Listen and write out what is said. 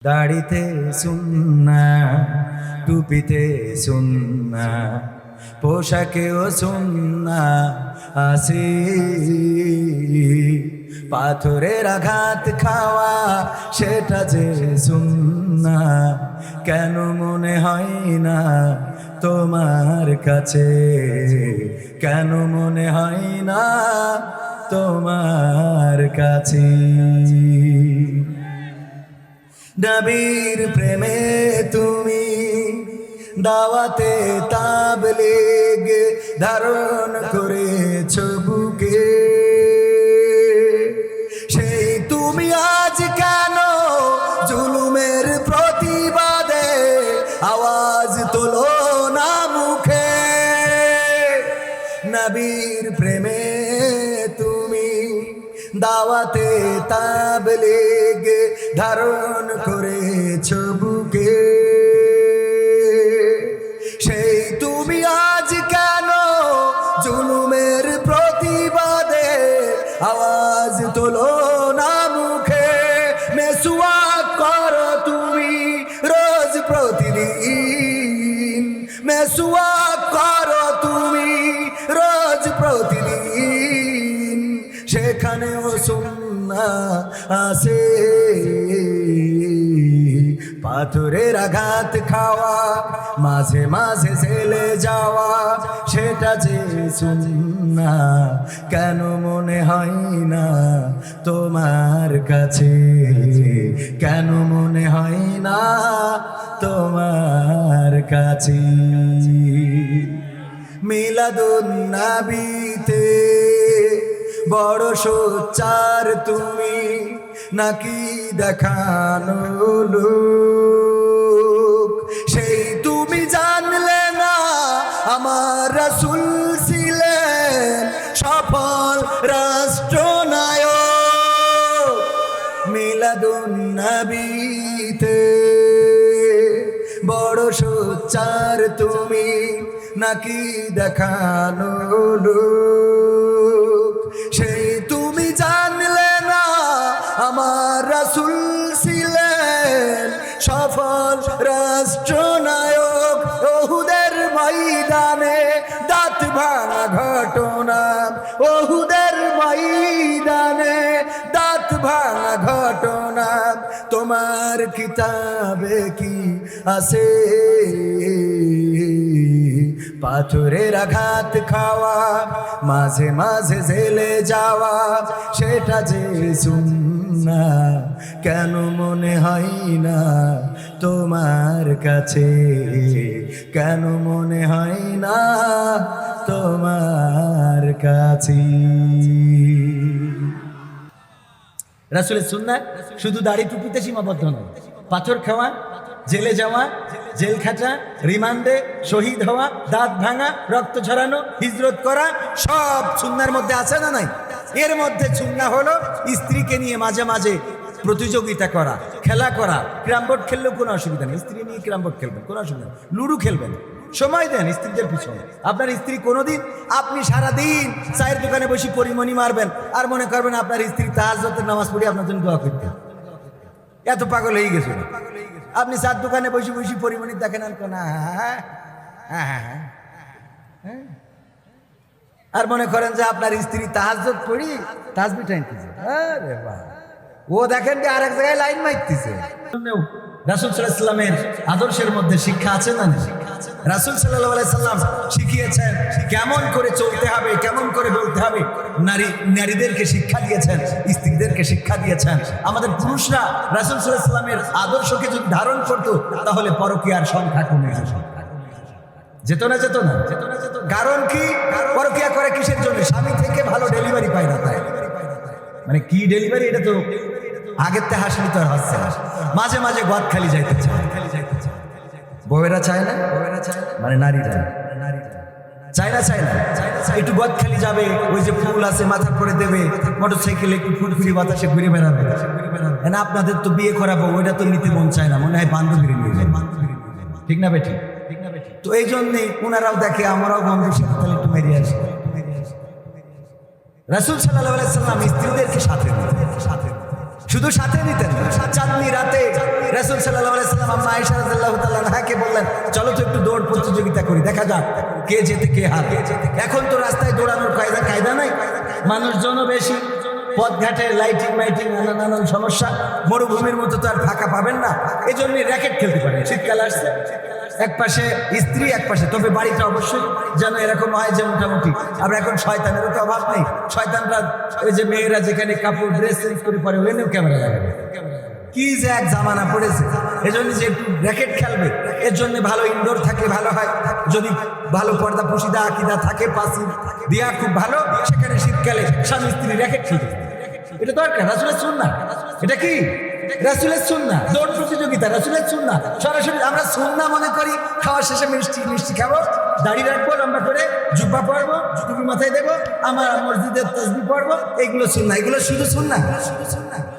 দাড়িতে সুন্না, টুপিতে সুন্না, পোশাকেও সুন্না আসি। পাথরের আঘাত খাওয়া সেটা যে সুন্না, কেন মনে হয় না তোমার কাছে? কেন মনে হয় না তোমার কাছে? নবীর প্রেমে তুমি দাওয়াতে তাবলীগ ধারণ করেছো বুকে, সেই তুমি আজ কেন জুলুমের প্রতিবাদে আওয়াজ তোলো না মুখে? নবীর প্রেমে তুমি দাওয়াতে তাবলীগ ধারণ করেছো বুকে, সেই তুমি আজ কেন জুলুমের প্রতিবাদে আওয়াজ তোলো না মুখে? মেসওয়াক করো তুমি রোজ প্রতিদিন, মেসওয়াক করো তুমি রোজ প্রতিদিন, সেখানেও সুন্নাহ আছে। পাথরের আঘাত খাওয়া, মাঝে মাঝে জেলে যাওয়া, সেটা যে সুন্নাহ, কেন মনে হয় না তোমার কাছে? কেন মনে হয় না তোমার কাছে? মিলাদুন নবীতে বড় সোচ্চার তুমি, নাকি দেখানো লোক? সেই তুমি জানলে না আমার রাসূল ছিলেন সফল রাষ্ট্রনায়ক। মিলাদুন নবীতে বড় সোচ্চার তুমি, নাকি দেখানো লোক? সেই তুমি জানলে না আমার রাসূল ছিলেন সফল রাষ্ট্রনায়ক। ওহুদের ময়দানে দাঁত ভাঙা ঘটনা, ওহুদের ময়দানে দাঁত ভাঙা ঘটনা তোমার কিতাবে কি আছে? পাথরের আঘাত খাওয়া, মাঝে মাঝে জেলে যাওয়া, সেটা যে সুন্নাহ, কেন মনে হয় না তোমার কাছে? কেন মনে হয় না তোমার কাছে? রাসূলের সুন্নাহ শুধু দাড়ি টুপিতে সীমাবদ্ধ নয়। পাথর খাওয়া, জেলে যাওয়া, জেল খাটা, রিমান্ডে, শহীদ হওয়া, দাঁত ভাঙা, রক্ত ঝরানো, হিজরত করা, সব সুন্নাহর মধ্যে আছে না নাই? এর মধ্যে সুন্নাহ হলো স্ত্রীকে নিয়ে মাঝে মাঝে প্রতিযোগিতা করা, খেলা করা। ক্যারাম বোর্ড খেললেও কোনো অসুবিধা নেই, স্ত্রী নিয়ে ক্যারাম বোর্ড খেলবেন, কোনো অসুবিধা নেই। লুডু খেলবেন, সময় দেন স্ত্রীদের পিছনে। আপনার স্ত্রী কোনোদিন, আপনি সারাদিন চায়ের দোকানে বসে পরিমণি মারবেন আর মনে করবেন আপনার স্ত্রী তাহাজ্জুদের নামাজ পড়ে আপনার জন্য দোয়া করতে। এত পাগল হয়ে গেছে। আপনি চার দোকানে বসে বসে পরিমণি দেখেন না, আর মনে করেন যে আপনার স্ত্রী তাহাজ্জুদ পড়ি তাসবিহ টানতেছে। আরে বাহ, ও দেখেন যে আরেক জায়গায় লাইন মারতেছে। রাসূল সাল্লাল্লাহু আলাইহি সাল্লামের আদর্শের মধ্যে শিক্ষা আছে না? রাসূল সাল্লাল্লাহু আলাইহি সাল্লাম শিখিয়েছেন কেমন করে চলতে হবে, কেমন করে বলতে হবে। নারীদেরকে শিক্ষা দিয়েছেন, স্ত্রীদেরকে শিক্ষা দিয়েছেন। আমাদের পুরুষরা রাসূল সাল্লাল্লাহু আলাইহি সাল্লামের আদর্শকে যদি ধারণ করতো, তাহলে পরকীয়ার সংখ্যা কমে যেত না, যেত না। কারণ কি? পরকীয়া করে কিসের জন্য? স্বামী থেকে ভালো ডেলিভারি পায় না, তাই মানে কি ডেলিভারি? এটা তো আগের তে হাসলি তো আর হচ্ছে না। মাঝে মাঝে গদ খালি যাইতে চায়, বউয়েরা চায় না, মানে নারীরা চায় না, চায় না একটু গদ খালি যাবে, ওই যে ফুল আছে মাথার পরে দেবে, মোটরসাইকেলে একটু ফুরফুরি বাতাসে ঘুরে বেড়াবে। না আপনাদের তো বিয়ে করাবো, ওইটা তো নিতে মন চায় না, মনে হয় বান্ধবীর নিয়ে যায়। ঠিক না বেঠিক? তো এই জন্যে ওনারাও দেখে, আমরাও বন্ধুর সাথে তাহলে একটু মেরিয়ে আসি। রাসূল সাল্লাল্লাহু আলাইহি সাল্লাম স্ত্রীদেরকে সাথে নিতেন, শুধু সাথে নিতেন, চাঁদনি রাতে রাসূল সাল্লাল্লাহু আলাইহি সাল্লাম আম্মা আয়েশা রাদিয়াল্লাহু তাআলা আনহাকে বললেন, চলো তো একটু দৌড় প্রতিযোগিতা করি, দেখা যাক কে জেতে কে হারে। এখন তো রাস্তায় দৌড়ানোর কায়দা নাই, মানুষজনও বেশি, পথঘাটে লাইটিং মাইটিং নানান সমস্যা, মরুভূমির মতো তো আর ফাঁকা পাবেন না, এই জন্য র্যাকেট খেলতে পারেন। শীতকাল আসছে, এক পাশে স্ত্রী এক পাশে, তবে বাড়িটা অবশ্যই যেন এরকম হয় যে মোটামুটি, আমরা এখন শয়তানেরও তো অভাব নেই, শয়তানরা ওই যে মেয়েরা যেখানে কাপড় ড্রেস চেঞ্জ করে পরে ওখানেও ক্যামেরা লাগাবে, কি যে এক জামানা পড়েছে। এজন্য যে একটু র্যাকেট খেলবে, এর জন্য ভালো ইনডোর থাকলে ভালো হয়, যদি ভালো পর্দা পুশিদা আকিদা থাকে পাশি দিয়া খুব ভালো, সেখানে শীতকালে স্বামী স্ত্রী র্যাকেট খেলতে, এটা দরকার, রাসূলের সুন্নাহ। এটা কি রাসূলের সুন্নাহ, দৌড় প্রতিযোগিতা রাসূলের সুন্নাহ। সরাসরি আমরা সুন্নাহ মনে করি, খাওয়ার শেষে মিষ্টি খাবো, দাড়ি রাখবো লম্বা করে, জুব্বা পরবো, টুপি মাথায় দেবো, আমার মসজিদের তাসবিহ পড়বো, এইগুলো সুন্নাহ, এগুলো শুধু সুন্নাহ।